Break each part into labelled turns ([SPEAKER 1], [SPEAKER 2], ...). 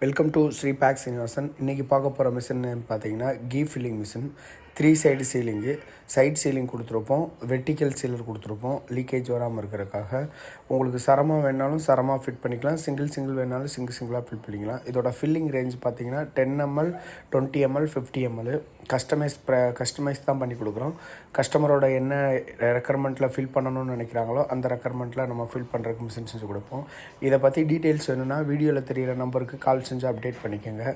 [SPEAKER 1] Welcome to Sri pack Srinivasan. இன்றைக்கி பார்க்க போகிற மிஷின் பார்த்தீங்கன்னா ghee filling machine. 3 side sealing, side sealing கொடுத்துருப்போம், வெர்டிக்கல் சீலர் கொடுத்துருப்போம் லீக்கேஜ் வராமல் இருக்கிறதுக்காக. உங்களுக்கு சரமாக வேணாலும் சரமாக ஃபிட் பண்ணிக்கலாம், சிங்கிள் வேணாலும் சிங்கிளாக ஃபிட் பண்ணிக்கலாம். இதோட ஃபில்லிங் ரேஞ்ச் பார்த்தீங்கன்னா 10 ml, 20 ml, 50 ml. கஸ்டமைஸ் தான் பண்ணி கொடுக்குறோம். கஸ்டமரோட என்ன ரெக்குயர்மெண்ட்டில் ஃபில் பண்ணணும்னு நினைக்கிறாங்களோ அந்த ரெக்குயர்மெண்ட்டில் நம்ம ஃபில் பண்ணுறதுக்கு மிஷின் செஞ்சு கொடுப்போம். இதை பற்றி டீட்டெயில்ஸ் வேணும்னா வீடியோவில் தெரிகிற நம்பருக்கு கால் செஞ்சு அப்டேட் பண்ணிக்கோங்க.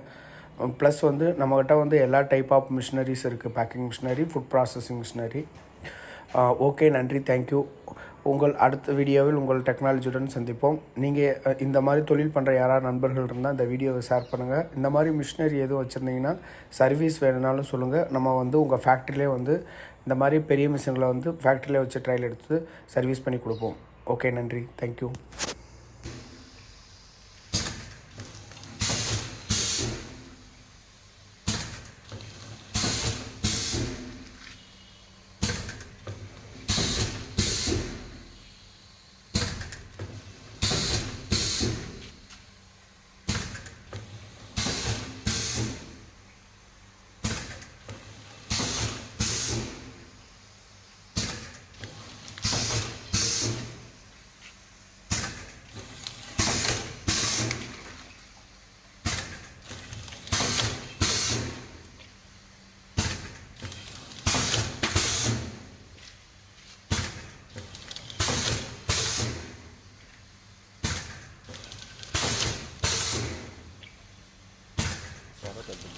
[SPEAKER 1] ப்ளஸ் நம்மக்கிட்ட எல்லா டைப் ஆஃப் மிஷினரிஸ் இருக்குது. Packing machinery, food processing machinery. Okay, நன்றி, தேங்க்யூ. உங்கள் அடுத்த வீடியோவில் உங்கள் டெக்னாலஜியுடன் சந்திப்போம். நீங்கள் இந்த மாதிரி தொழில் பண்ணுற யாராவது நண்பர்கள் இருந்தால் இந்த வீடியோவை ஷேர் பண்ணுங்கள். இந்த மாதிரி மிஷினரி எதுவும் வச்சுருந்தீங்கன்னா சர்வீஸ் வேணுனாலும் சொல்லுங்கள். நம்ம உங்கள் ஃபேக்ட்ரியிலே இந்த மாதிரி பெரிய மிஷின்களை ஃபேக்ட்ரியிலே வச்சு ட்ரையல் எடுத்து சர்வீஸ் பண்ணி கொடுப்போம். ஓகே, நன்றி, தேங்க்யூ.
[SPEAKER 2] Sahabat